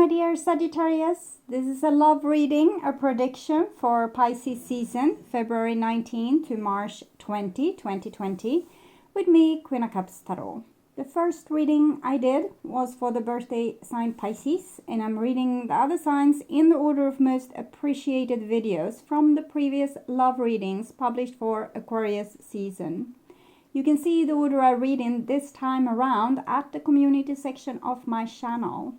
my dear Sagittarius. This is a love reading, a prediction for Pisces season, February 19 to March 20, 2020, with me, Queen of Cups Tarot. The first reading I did was for the birthday sign Pisces, and I'm reading the other signs in the order of most appreciated videos from the previous love readings published for Aquarius season. You can see the order I read in this time around at the community section of my channel.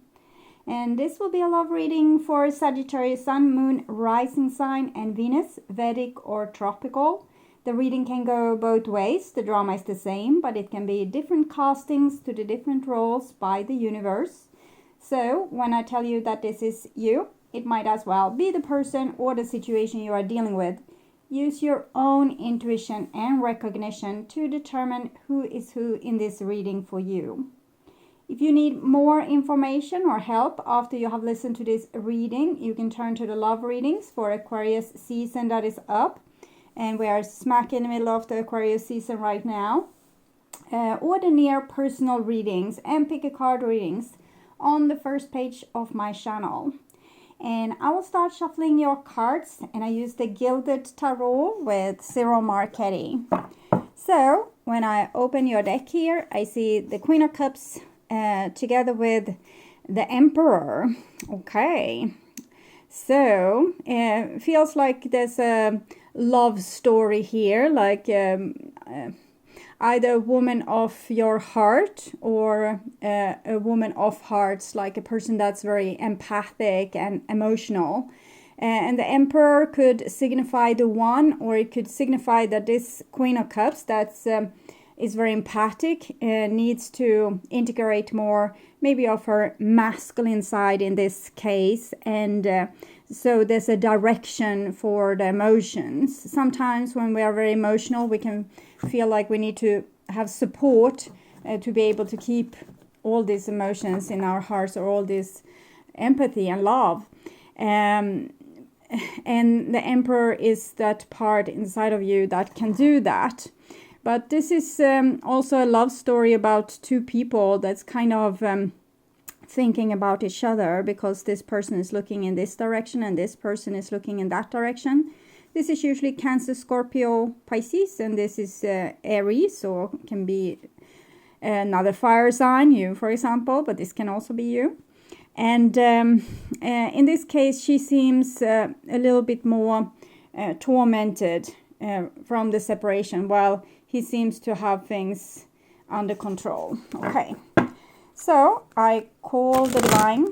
And this will be a love reading for Sagittarius Sun, Moon, Rising sign, and Venus, Vedic or tropical. The reading can go both ways. The drama is the same, but it can be different castings to the different roles by the universe. So when I tell you that this is you, it might as well be the person or the situation you are dealing with. Use your own intuition and recognition to determine who is who in this reading for you. If you need more information or help after you have listened to this reading, you can turn to the love readings for Aquarius season that is up. And we are smack in the middle of the Aquarius season right now. Or the near personal readings and pick a card readings on the first page of my channel. And I will start shuffling your cards, and I use the Gilded Tarot with Ciro Marchetti. So when I open your deck here, I see the Queen of Cups together with the Emperor. Okay, so feels like there's a love story here, like either a woman of your heart or a woman of hearts, like a person that's very empathic and emotional. And the Emperor could signify the one, or it could signify that this Queen of Cups that's is very empathic and needs to integrate more maybe of her masculine side in this case, and so there's a direction for the emotions. Sometimes when we are very emotional, we can feel like we need to have support to be able to keep all these emotions in our hearts, or all this empathy and love. And the Emperor is that part inside of you that can do that. But this is also a love story about two people that's kind of thinking about each other, because this person is looking in this direction and this person is looking in that direction. This is usually Cancer, Scorpio, Pisces, and this is Aries, or can be another fire sign, you for example, but this can also be you. And in this case, she seems a little bit more tormented from the separation, while he seems to have things under control. Okay, so I call the divine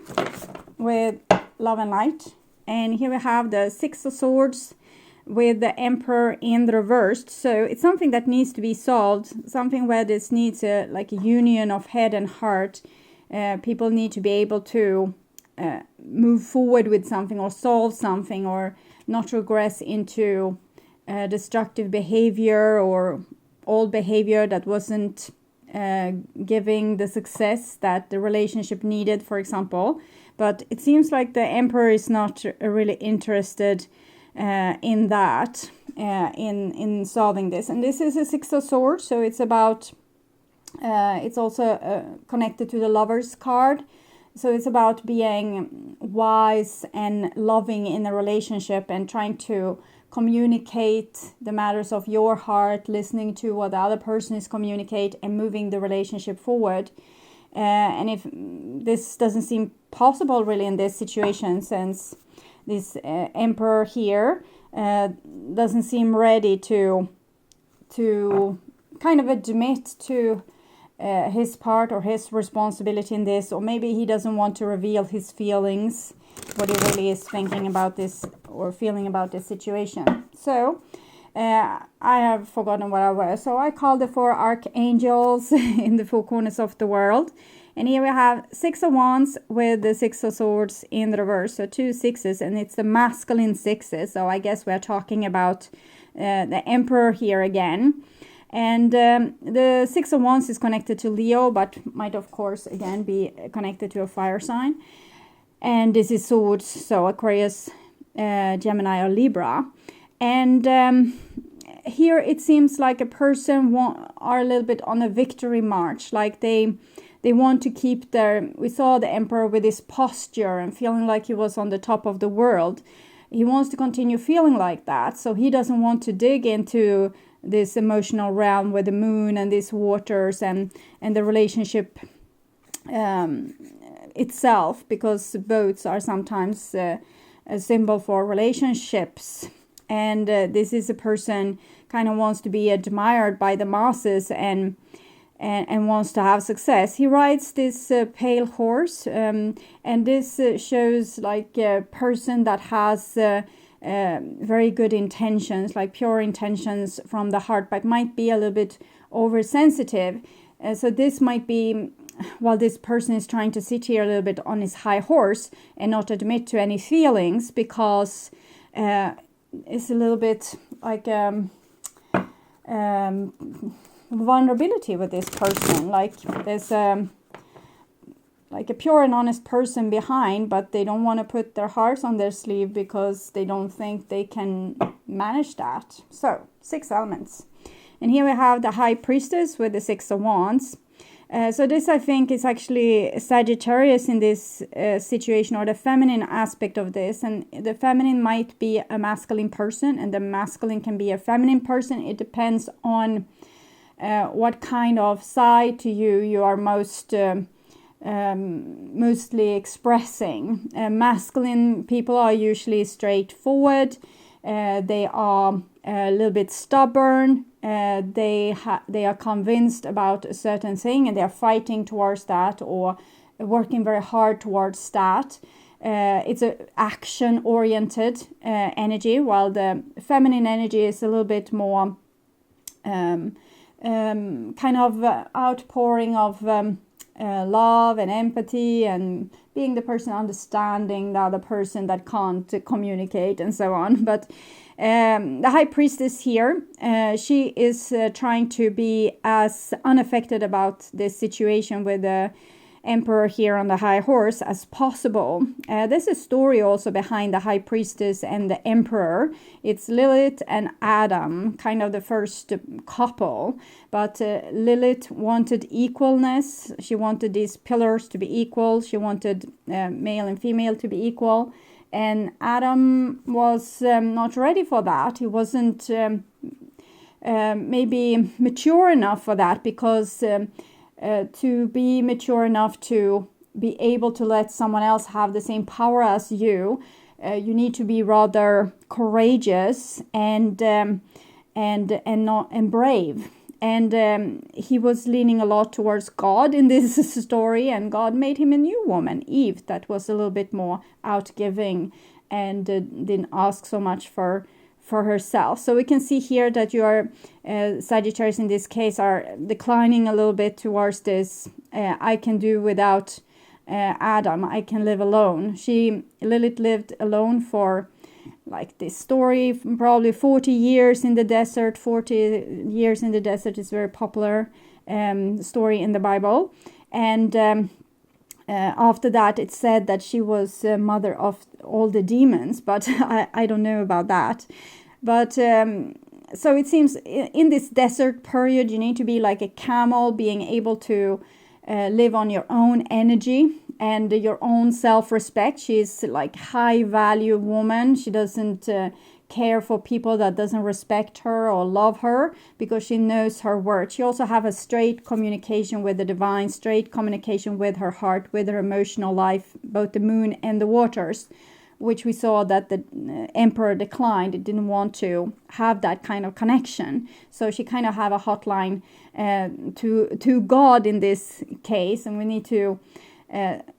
with love and light, and here we have the Six of Swords with the Emperor in the reversed. So it's something that needs to be solved, something where this needs a union of head and heart. People need to be able to move forward with something, or solve something, or not regress into destructive behavior or old behavior that wasn't giving the success that the relationship needed, for example. But it seems like the Emperor is not really interested in that, in solving this. And this is a Six of Swords, so it's about it's also connected to the Lover's card. So it's about being wise and loving in a relationship, and trying to communicate the matters of your heart, listening to what the other person is communicate, and moving the relationship forward. And if this doesn't seem possible really in this situation, since this Emperor here doesn't seem ready to kind of admit to his part or his responsibility in this, or maybe he doesn't want to reveal his feelings, what he really is thinking about this or feeling about this situation. So I have forgotten what I was, so I called the four archangels in the four corners of the world. And here we have Six of Wands with the Six of Swords in the reverse, so two sixes, and it's the masculine sixes. So I guess we're talking about the Emperor here again. And the Six of Wands is connected to Leo, but might of course again be connected to a fire sign. And this is Swords, so Aquarius, Gemini or Libra. And here it seems like a person are a little bit on a victory march, like they they want to keep their, we saw the emperor with his posture and feeling like he was on the top of the world. He wants to continue feeling like that, so he doesn't want to dig into this emotional realm with the moon and these waters and the relationship itself, because boats are sometimes a symbol for relationships. And this is a person kind of wants to be admired by the masses and wants to have success. He rides this pale horse, and this shows like a person that has very good intentions, like pure intentions from the heart, but might be a little bit oversensitive. So this might be, while this person is trying to sit here a little bit on his high horse and not admit to any feelings, because it's a little bit like vulnerability with this person. Like there's like a pure and honest person behind, but they don't want to put their hearts on their sleeve because they don't think they can manage that. So 6 elements. And here we have the High Priestess with the 6 of Wands. So this, I think, is actually Sagittarius in this situation, or the feminine aspect of this. And the feminine might be a masculine person, and the masculine can be a feminine person. It depends on what kind of side to you are mostly expressing. Masculine people are usually straightforward. They are a little bit stubborn. They are convinced about a certain thing and they are fighting towards that or working very hard towards that. It's an action-oriented energy, while the feminine energy is a little bit more kind of outpouring of love and empathy and being the person understanding the other person that can't communicate and so on. But the High Priestess here, she is trying to be as unaffected about this situation with the Emperor here on the high horse as possible. There's a story also behind the High Priestess and the Emperor. It's Lilith and Adam, kind of the first couple. But Lilith wanted equalness. She wanted these pillars to be equal. She wanted male and female to be equal. And Adam was not ready for that. He wasn't maybe mature enough for that, because to be mature enough to be able to let someone else have the same power as you, you need to be rather courageous and brave. And he was leaning a lot towards God in this story, and God made him a new woman, Eve, that was a little bit more outgiving and didn't ask so much for herself. So we can see here that your Sagittarius in this case are declining a little bit towards this I can do without Adam, I can live alone. Lilith lived alone for, like this story, probably 40 years in the desert. 40 years in the desert is a very popular story in the Bible. And after that, it's said that she was mother of all the demons, but I don't know about that. But so it seems in this desert period, you need to be like a camel, being able to live on your own energy and your own self-respect. She's like high value woman. She doesn't care for people that doesn't respect her or love her, because she knows her worth. She also have a straight communication with the divine, straight communication with her heart, with her emotional life, both the moon and the waters, which we saw that the Emperor declined. It didn't want to have that kind of connection. So she kind of have a hotline to God in this case, and we need to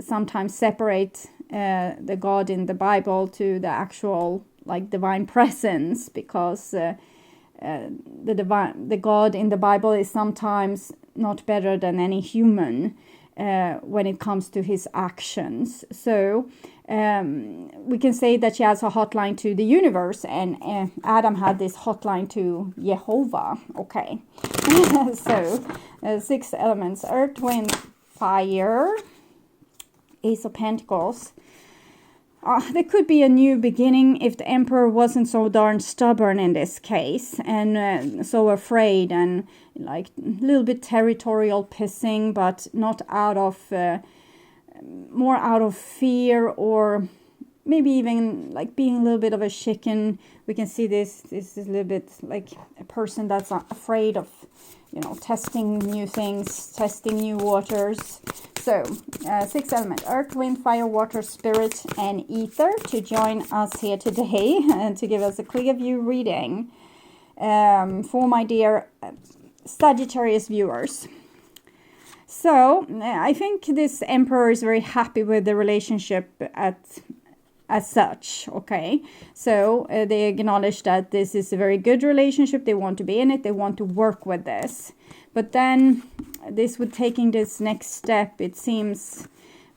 sometimes separate the God in the Bible to the actual like divine presence, because the God in the Bible is sometimes not better than any human when it comes to his actions. So we can say that she has a hotline to the universe, and Adam had this hotline to Jehovah. Okay. So 6 elements: earth, wind, fire, Ace of Pentacles. there could be a new beginning if the Emperor wasn't so darn stubborn in this case, and so afraid, and like a little bit territorial pissing, but not out of more out of fear, or maybe even like being a little bit of a chicken. We can see this is a little bit like a person that's afraid of, you know, testing new things, testing new waters. So, 6 element, earth, wind, fire, water, spirit, and ether to join us here today and to give us a clear view reading for my dear Sagittarius viewers. So, I think this Emperor is very happy with the relationship as such, okay? So, they acknowledge that this is a very good relationship. They want to be in it. They want to work with this. But then this with taking this next step, it seems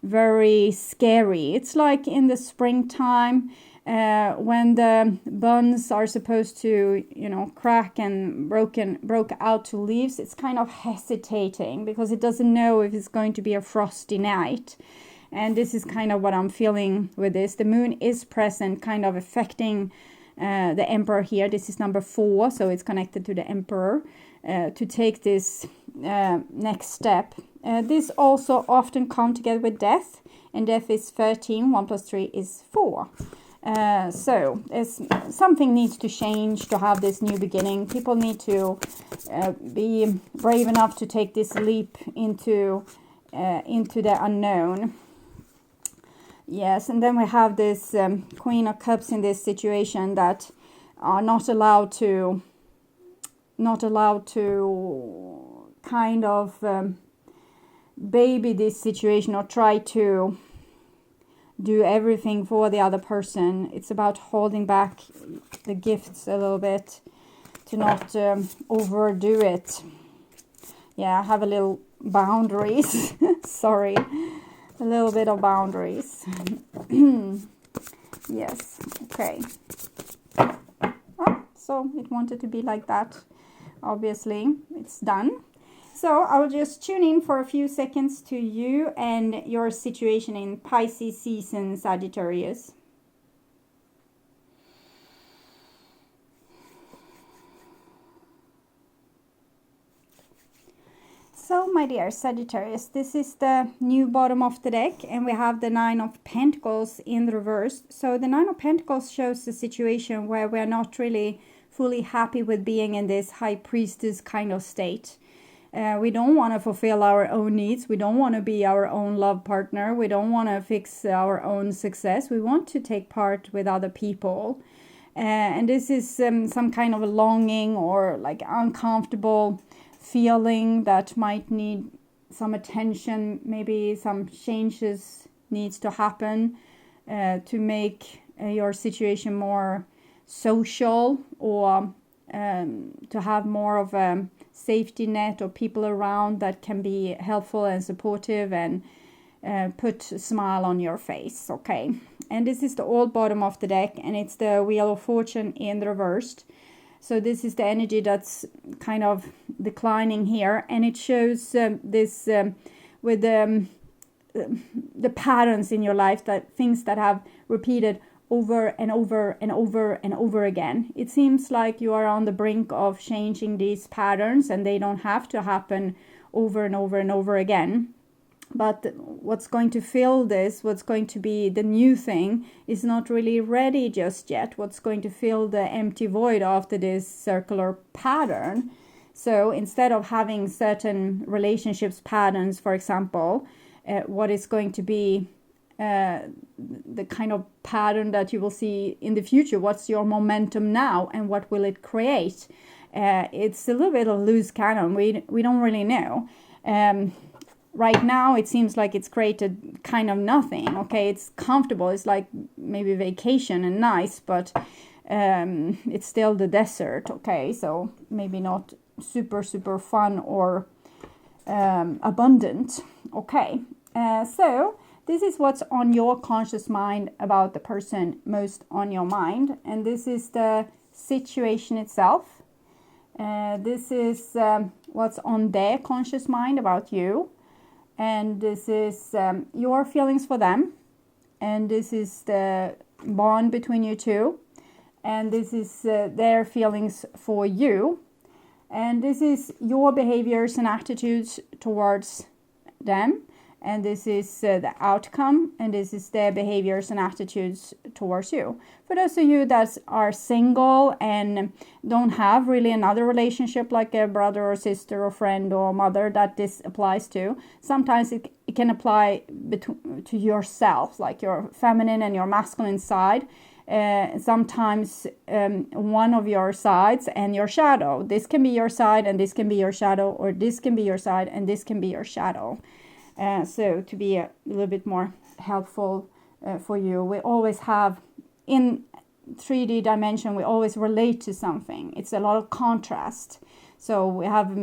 very scary. It's like in the springtime when the buds are supposed to, you know, crack and broke out to leaves. It's kind of hesitating because it doesn't know if it's going to be a frosty night. And this is kind of what I'm feeling with this. The moon is present, kind of affecting the Emperor here. This is number 4, so it's connected to the Emperor. To take this next step. This also often come together with death, and death is 13, 1 plus 3 is 4. So something needs to change to have this new beginning. People need to be brave enough to take this leap into the unknown. Yes, and then we have this Queen of Cups in this situation that are not allowed to kind of baby this situation or try to do everything for the other person. It's about holding back the gifts a little bit to not overdo it. Yeah, have a little boundaries. Sorry, a little bit of boundaries. Yes, okay. Oh, so it wanted to be like that. Obviously, it's done. So I will just tune in for a few seconds to you and your situation in Pisces season, Sagittarius. So, my dear Sagittarius, this is the new bottom of the deck, and we have the 9 of Pentacles in reverse. So the 9 of Pentacles shows the situation where we're not really fully happy with being in this high priestess kind of state. We don't want to fulfill our own needs. We don't want to be our own love partner. We don't want to fix our own success. We want to take part with other people. And this is some kind of a longing or like uncomfortable feeling that might need some attention. Maybe some changes needs to happen to make your situation more social, or to have more of a safety net or people around that can be helpful and supportive and put a smile on your face, okay? And this is the old bottom of the deck, and it's the Wheel of Fortune in reversed. So this is the energy that's kind of declining here, and it shows this with the patterns in your life, that things that have repeated over and over and over and over again. It seems like you are on the brink of changing these patterns, and they don't have to happen over and over and over again. But what's going to fill this, what's going to be the new thing, is not really ready just yet. What's going to fill the empty void after this circular pattern. So instead of having certain relationships patterns, for example, what is going to be the kind of pattern that you will see in the future? What's your momentum now, and what will it create? It's a little bit of loose cannon. We don't really know. Right now, it seems like it's created kind of nothing. Okay, it's comfortable. It's like maybe vacation and nice, but it's still the desert. Okay, so maybe not super fun or abundant. Okay, so this is what's on your conscious mind about the person most on your mind, and this is the situation itself. This is what's on their conscious mind about you. And this is your feelings for them. and this is the bond between you two, and this is their feelings for you, and this is your behaviors and attitudes towards them, and this is the outcome, and this is their behaviors and attitudes towards you. For those of you that are single and don't have really another relationship like a brother or sister or friend or mother that this applies to, sometimes it can apply to yourself, like your feminine and your masculine side. Sometimes one of your sides and your shadow. This can be your side and this can be your shadow, or this can be your side and this can be your shadow. So to be a little bit more helpful for you, we always have, in 3D dimension, we always relate to something. It's a lot of contrast. So we have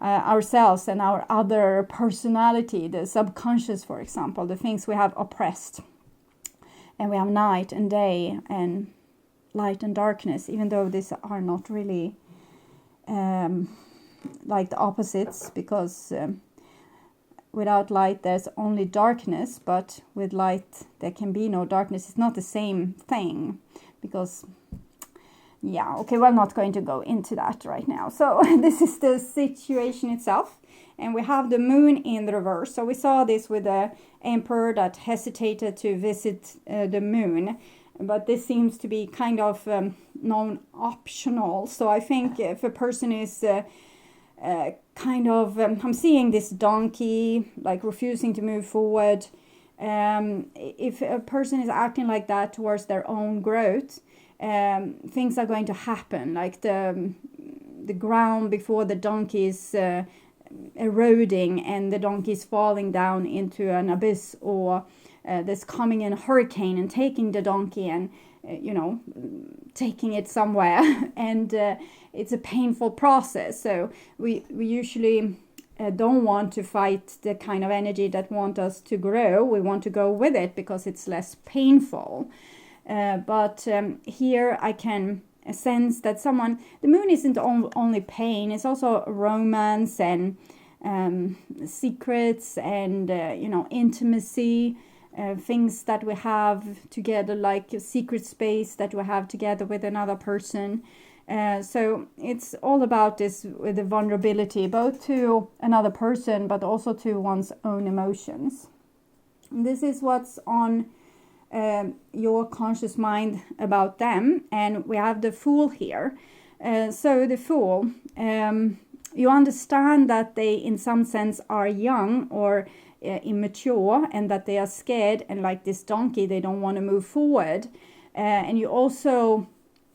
ourselves and our other personality, the subconscious, for example, the things we have oppressed. And we have night and day and light and darkness, even though these are not really like the opposites, because without light there's only darkness, but with light there can be no darkness. It's not the same thing, because yeah, okay, we're not going to go into that right now. So this is the situation itself, and we have the moon in the reverse. So we saw this with the emperor that hesitated to visit the moon, but this seems to be kind of non-optional. So I think if a person is I'm seeing this donkey like refusing to move forward. If a person is acting like that towards their own growth, things are going to happen. Like the ground before the donkey is eroding and the donkey is falling down into an abyss, or there's coming in a hurricane and taking the donkey and taking it somewhere, and it's a painful process. So we usually don't want to fight the kind of energy that want us to grow. We want to go with it because it's less painful. But here I can sense that the moon isn't only pain, it's also romance and secrets and intimacy. Things that we have together, like a secret space that we have together with another person. So it's all about this with the vulnerability, both to another person, but also to one's own emotions. And this is what's on your conscious mind about them. And we have the Fool here. So the Fool, you understand that they in some sense are young or immature, and that they are scared, and like this donkey they don't want to move forward, and you also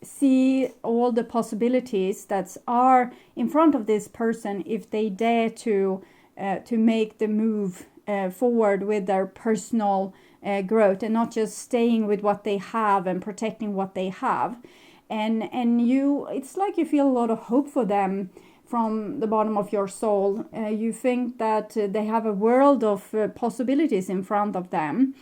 see all the possibilities that are in front of this person if they dare to make the move forward with their personal growth, and not just staying with what they have and protecting what they have, and you, it's like you feel a lot of hope for them from the bottom of your soul. You think that they have a world of possibilities in front of them.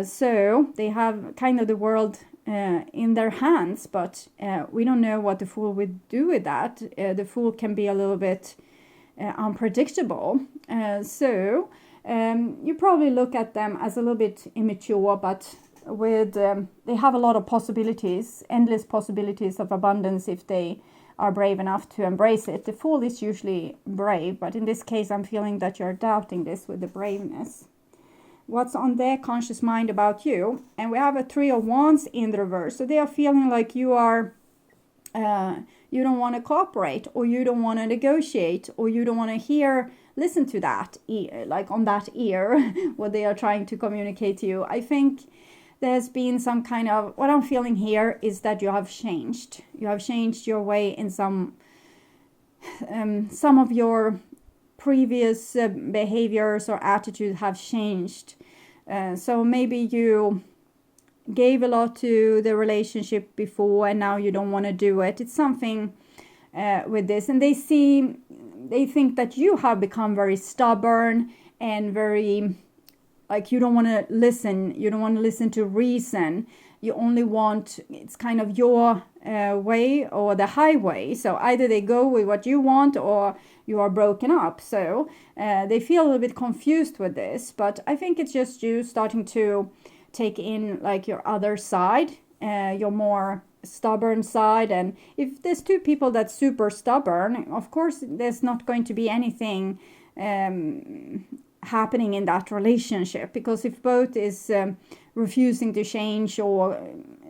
So they have kind of the world in their hands, but we don't know what the Fool would do with that. The Fool can be a little bit unpredictable. So you probably look at them as a little bit immature, but with they have a lot of possibilities, endless possibilities of abundance if they are brave enough to embrace it. The Fool is usually brave, but in this case I'm feeling that you're doubting this with the braveness. What's on their conscious mind about you? And we have a Three of Wands in the reverse. So they are feeling like you are you don't want to cooperate, or you don't want to negotiate, or you don't want to listen to that like on that ear what they are trying to communicate to you. I think there's been some kind of, what I'm feeling here is that you have changed. You have changed your way in some of your previous behaviors or attitudes have changed. So maybe you gave a lot to the relationship before and now you don't want to do it. It's something with this. And they think that you have become very stubborn and very, like, you don't want to listen to reason. you only want, it's kind of your way or the highway. So either they go with what you want or you are broken up. So they feel a little bit confused with this, but I think it's just you starting to take in like your other side, your more stubborn side. And if there's two people that's super stubborn, of course there's not going to be anything happening in that relationship, because if both is refusing to change or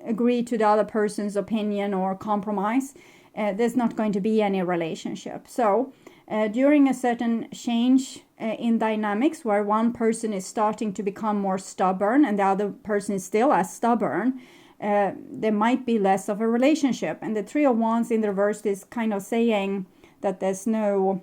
agree to the other person's opinion or compromise, there's not going to be any relationship. So during a certain change in dynamics where one person is starting to become more stubborn and the other person is still as stubborn, there might be less of a relationship. And the Three of Wands in the reverse is kind of saying that there's no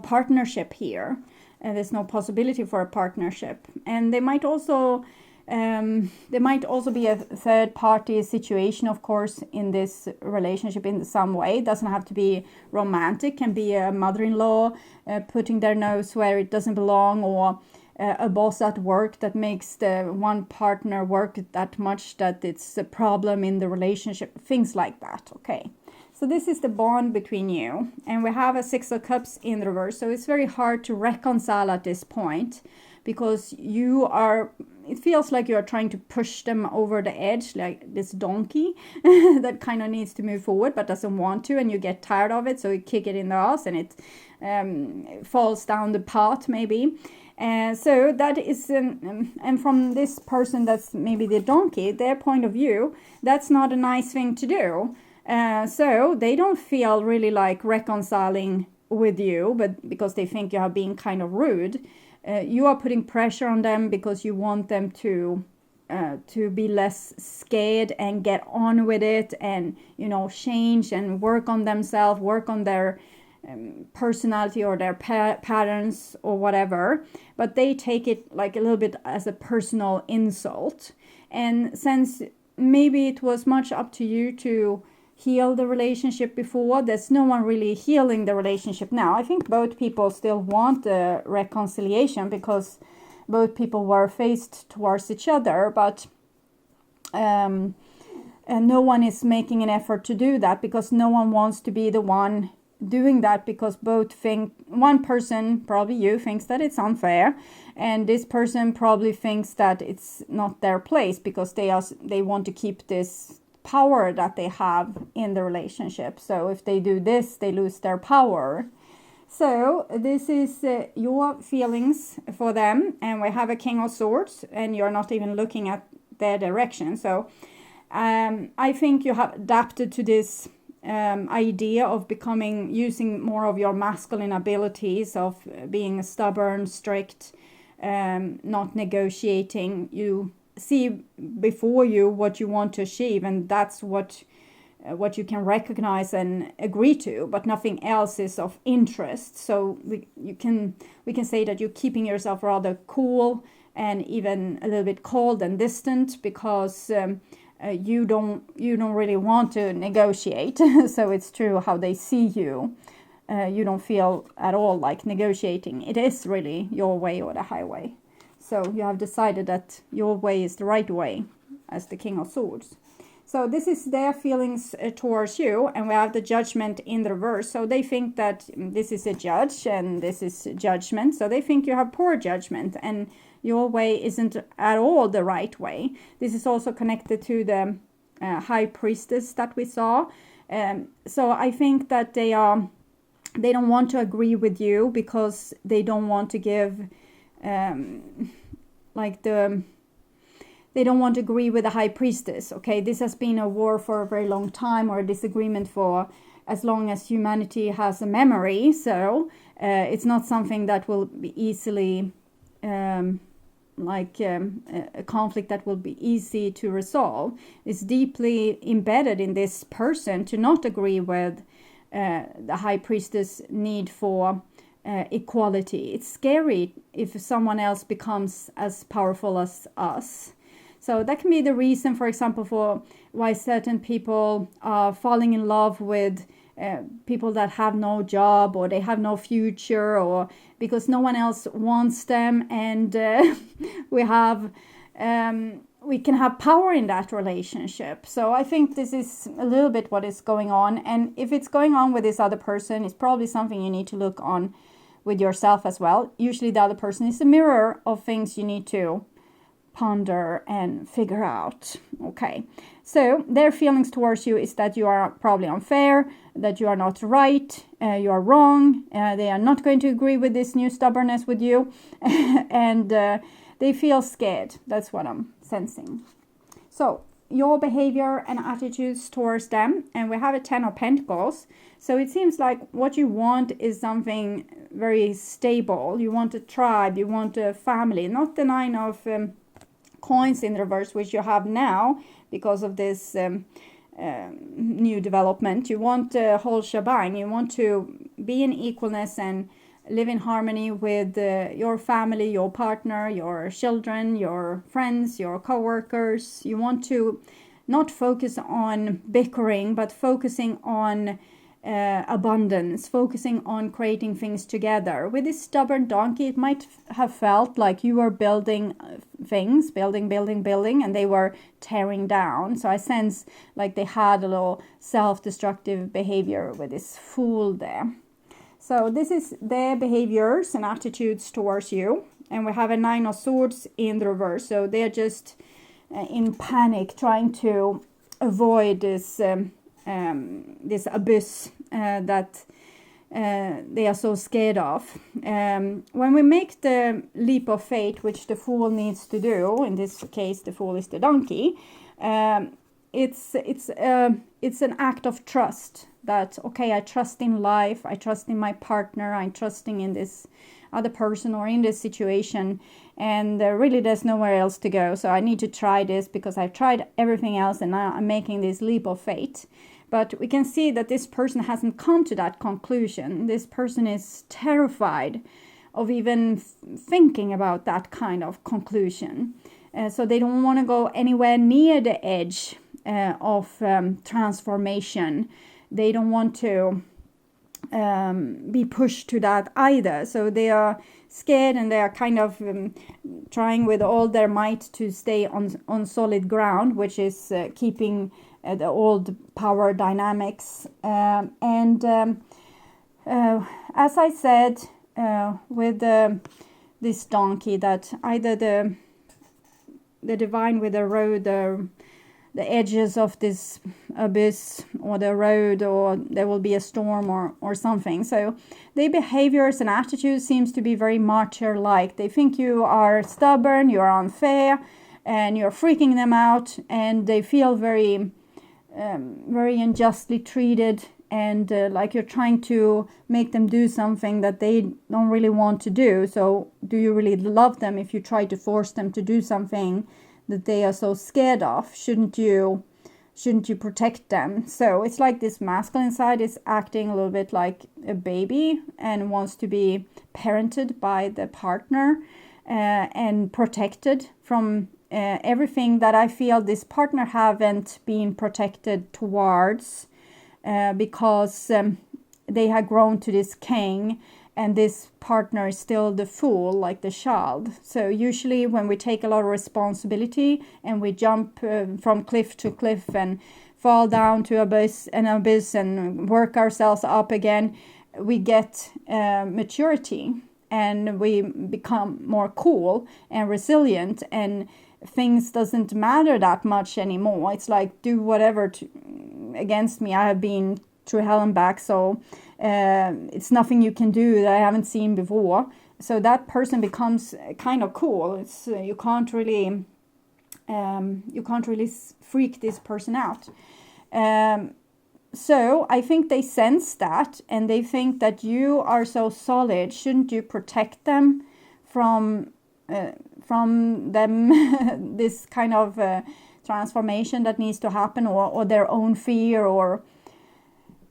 partnership here. There's no possibility for a partnership. And there might also be a third party situation, of course, in this relationship in some way. It doesn't have to be romantic. It can be a mother-in-law putting their nose where it doesn't belong, or a boss at work that makes the one partner work that much that it's a problem in the relationship, things like that. Okay, so this is the bond between you, and we have a Six of Cups in the reverse, so it's very hard to reconcile at this point, because it feels like you're trying to push them over the edge, like this donkey that kind of needs to move forward but doesn't want to, and you get tired of it, so you kick it in the ass and it falls down the path maybe. So that is, and from this person that's maybe the donkey, their point of view, that's not a nice thing to do. So they don't feel really like reconciling with you, but because they think you are being kind of rude. You are putting pressure on them because you want them to be less scared and get on with it, and change and work on themselves, work on their personality or their patterns or whatever. But they take it like a little bit as a personal insult. And since maybe it was much up to you to heal the relationship before, there's no one really healing the relationship now. I think both people still want the reconciliation, because both people were faced towards each other, but and no one is making an effort to do that, because no one wants to be the one doing that, because both think, one person, probably you, thinks that it's unfair, and this person probably thinks that it's not their place, because they want to keep this power that they have in the relationship. So if they do this, they lose their power. So this is your feelings for them, and we have a King of Swords, and you're not even looking at their direction. So I think you have adapted to this idea of using more of your masculine abilities, of being stubborn, strict, not negotiating. You see before you what you want to achieve, and that's what you can recognize and agree to, but nothing else is of interest. So we can say that you're keeping yourself rather cool and even a little bit cold and distant, because you don't really want to negotiate. So it's true how they see you. You don't feel at all like negotiating. It is really your way or the highway. So you have decided that your way is the right way as the King of Swords. So this is their feelings towards you, and we have the Judgment in the reverse. So they think that this is a judge and this is judgment. So they think you have poor judgment and your way isn't at all the right way. This is also connected to the High Priestess that we saw. So I think that they don't want to agree with you, because they don't want to give they don't want to agree with the High Priestess. Okay, this has been a war for a very long time, or a disagreement for as long as humanity has a memory. So it's not something that will be easily a conflict that will be easy to resolve. It's deeply embedded in this person to not agree with the High Priestess' need for equality. It's scary if someone else becomes as powerful as us. So that can be the reason, for example, for why certain people are falling in love with people that have no job, or they have no future, or because no one else wants them. And we have we can have power in that relationship. So I think this is a little bit what is going on. And if it's going on with this other person, it's probably something you need to look on with yourself as well. Usually the other person is a mirror of things you need to ponder and figure out. Okay, so their feelings towards you is that you are probably unfair, that you are not right, you are wrong, they are not going to agree with this new stubbornness with you, and they feel scared. That's what I'm sensing. So your behavior and attitudes towards them, and we have a 10 of Pentacles. So it seems like what you want is something very stable. You want a tribe, you want a family, not the 9 of coins in reverse, which you have now because of this new development. You want a whole shebang. You want to be in equalness and live in harmony with your family, your partner, your children, your friends, your co-workers. You want to not focus on bickering, but focusing on abundance, focusing on creating things together. With this stubborn donkey, it might have felt like you were building things, building, and they were tearing down. So I sense like they had a little self-destructive behavior with this fool there. So this is their behaviors and attitudes towards you. And we have a 9 of Swords in the reverse. So they're just in panic, trying to avoid this this abyss that they are so scared of. When we make the leap of faith, which the Fool needs to do, in this case the Fool is the donkey, it's an act of trust. That, okay, I trust in life, I trust in my partner, I'm trusting in this other person or in this situation, and really there's nowhere else to go. So I need to try this because I've tried everything else, and now I'm making this leap of faith. But we can see that this person hasn't come to that conclusion. This person is terrified of even thinking about that kind of conclusion. So they don't want to go anywhere near the edge of transformation. They don't want to be pushed to that either. So they are scared, and they are kind of trying with all their might to stay on solid ground, which is keeping the old power dynamics. As I said, with this donkey, that either the divine with the road, the edges of this abyss, or the road, or there will be a storm or something. So their behaviors and attitudes seems to be very martyr-like. They think you are stubborn, you are unfair, and you're freaking them out, and they feel very unjustly treated, and like you're trying to make them do something that they don't really want to do. So do you really love them if you try to force them to do something that they are so scared of? Shouldn't you protect them? So it's like this masculine side is acting a little bit like a baby and wants to be parented by the partner and protected from everything that I feel this partner haven't been protected towards, because they have grown to this king, and this partner is still the fool, like the child. So usually when we take a lot of responsibility and we jump from cliff to cliff and fall down to abyss and work ourselves up again, we get maturity, and we become more cool and resilient, and things doesn't matter that much anymore. It's like, do whatever against me. I have been through hell and back, so it's nothing you can do that I haven't seen before. So that person becomes kind of cool. It's you can't really freak this person out. So I think they sense that, and they think that you are so solid. Shouldn't you protect them from them this kind of transformation that needs to happen, or their own fear, or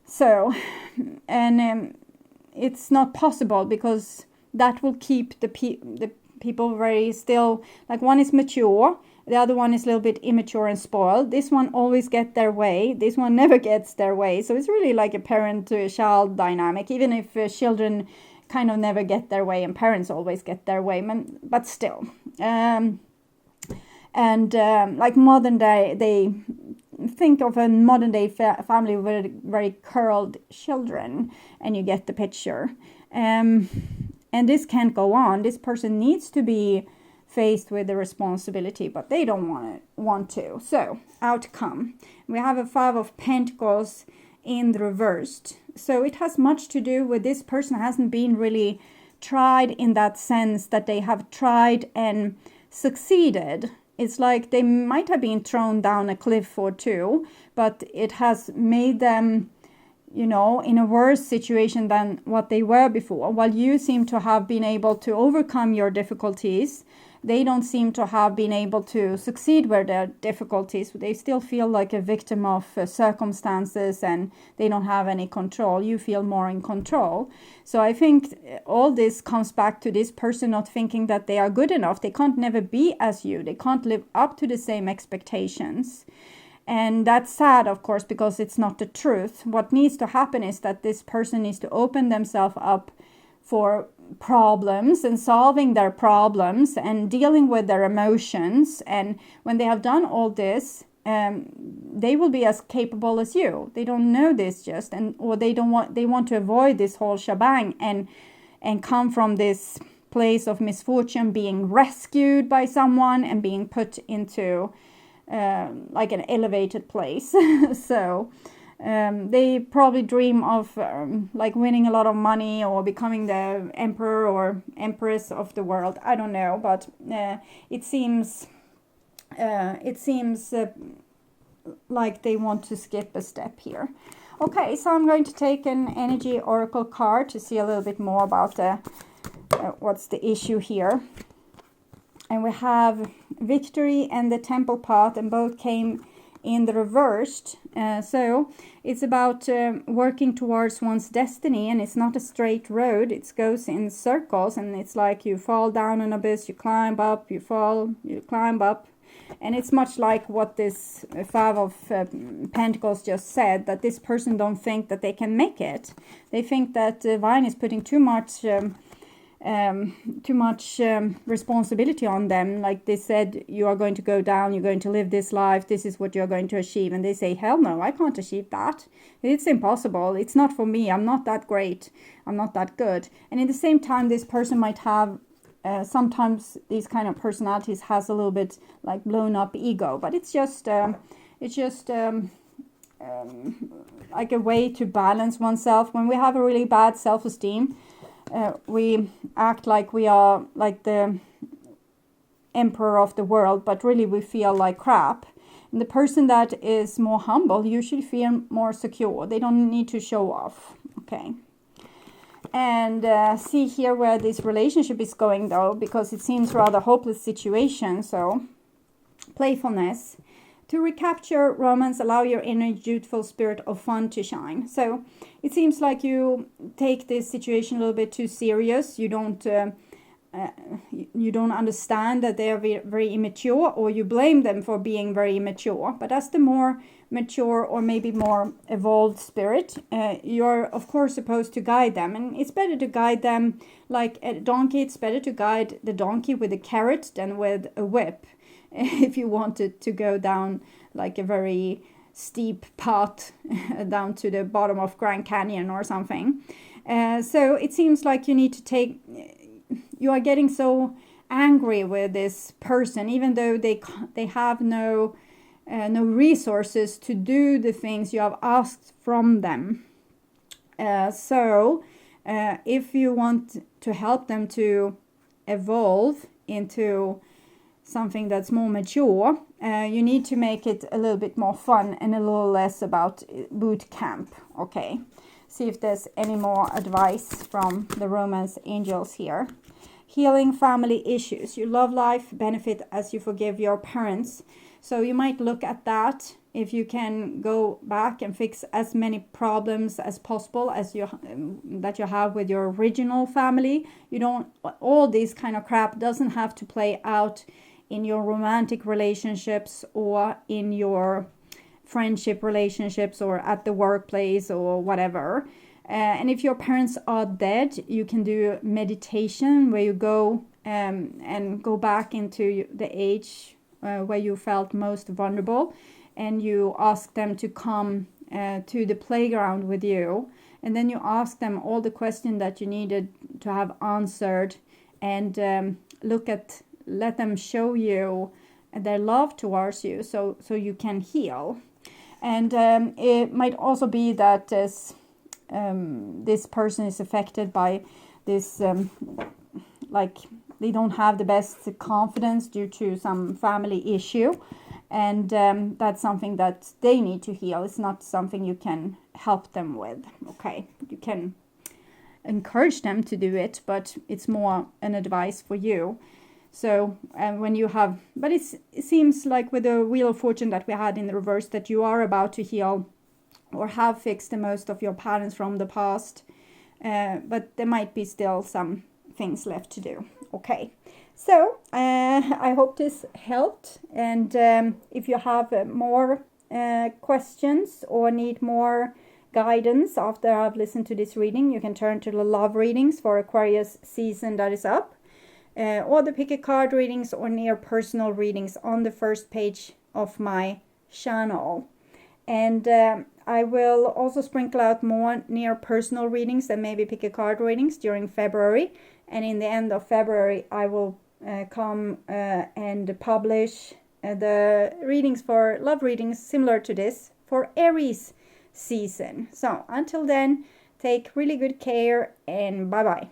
so. And it's not possible, because that will keep the people very still. Like, one is mature, the other one is a little bit immature and spoiled. This one always gets their way, this one never gets their way. So it's really like a parent to a child dynamic, even if children kind of never get their way and parents always get their way, but still. And like modern day, they think of a modern day family with very curled children, and you get the picture. And this can't go on. This person needs to be faced with the responsibility, but they don't want to. So, outcome. We have a 5 of Pentacles in the reversed. So it has much to do with this person hasn't been really tried in that sense that they have tried and succeeded. It's like they might have been thrown down a cliff or two, but it has made them, you know, in a worse situation than what they were before. While you seem to have been able to overcome your difficulties, they don't seem to have been able to succeed with their difficulties. They still feel like a victim of circumstances, and they don't have any control. You feel more in control. So I think all this comes back to this person not thinking that they are good enough. They can't never be as you. They can't live up to the same expectations. And that's sad, of course, because it's not the truth. What needs to happen is that this person needs to open themselves up for problems and solving their problems and dealing with their emotions. And when they have done all this, they will be as capable as you. They don't know this just, or they want to avoid this whole shebang and come from this place of misfortune, being rescued by someone and being put into like an elevated place. So they probably dream of like winning a lot of money or becoming the emperor or empress of the world. I don't know, but it seems like they want to skip a step here. Okay, so I'm going to take an energy oracle card to see a little bit more about what's the issue here. And we have victory and the temple path, and both came in the reversed. So it's about working towards one's destiny, and it's not a straight road. It goes in circles, and it's like you fall down an abyss, you climb up, you fall, you climb up. And it's much like what this 5 of Pentacles just said, that this person don't think that they can make it. They think that divine is putting too much responsibility on them. Like they said, you are going to go down, you're going to live this life, this is what you're going to achieve. And they say, hell no, I can't achieve that. It's impossible. It's not for me. I'm not that great. I'm not that good. And at the same time, this person might have sometimes these kind of personalities has a little bit like blown up ego, but it's just like a way to balance oneself. When we have a really bad self-esteem, we act like we are like the emperor of the world, but really we feel like crap. And the person that is more humble usually feel more secure. They don't need to show off. Okay. And see here where this relationship is going though, because it seems rather hopeless situation. So playfulness. To recapture romance, allow your inner youthful spirit of fun to shine. So it seems like you take this situation a little bit too serious. You don't understand that they are very immature, or you blame them for being very immature. But as the more mature or maybe more evolved spirit, you're of course supposed to guide them. And it's better to guide them like a donkey. It's better to guide the donkey with a carrot than with a whip. If you wanted to go down like a very steep path down to the bottom of Grand Canyon or something. So it seems like you need to you are getting so angry with this person, even though they have no resources to do the things you have asked from them. So if you want to help them to evolve into something that's more mature, you need to make it a little bit more fun and a little less about boot camp. Okay, see if there's any more advice from the romance angels here. Healing family issues. Your love life benefit as you forgive your parents. So you might look at that. If you can go back and fix as many problems as possible as that you have with your original family. You don't, all this kind of crap doesn't have to play out in your romantic relationships or in your friendship relationships or at the workplace or whatever. And if your parents are dead, you can do meditation where you go and go back into the age where you felt most vulnerable, and you asked them to come to the playground with you, and then you asked them all the questions that you needed to have answered, and let them show you their love towards you, so you can heal. And it might also be that this person is affected by this, like they don't have the best confidence due to some family issue, and that's something that they need to heal. It's not something you can help them with. Okay, you can encourage them to do it, but it's more an advice for you. So when you have, but it seems like with the Wheel of Fortune that we had in the reverse, that you are about to heal or have fixed the most of your patterns from the past, but there might be still some things left to do. Okay, so I hope this helped, and if you have more questions or need more guidance after I've listened to this reading, you can turn to the love readings for Aquarius season that is up, or the pick a card readings or near personal readings on the first page of my channel. And I will also sprinkle out more near personal readings and maybe pick a card readings during February. And in the end of February, I will come and publish the readings for love readings similar to this for Aries season. So until then, take really good care and bye-bye.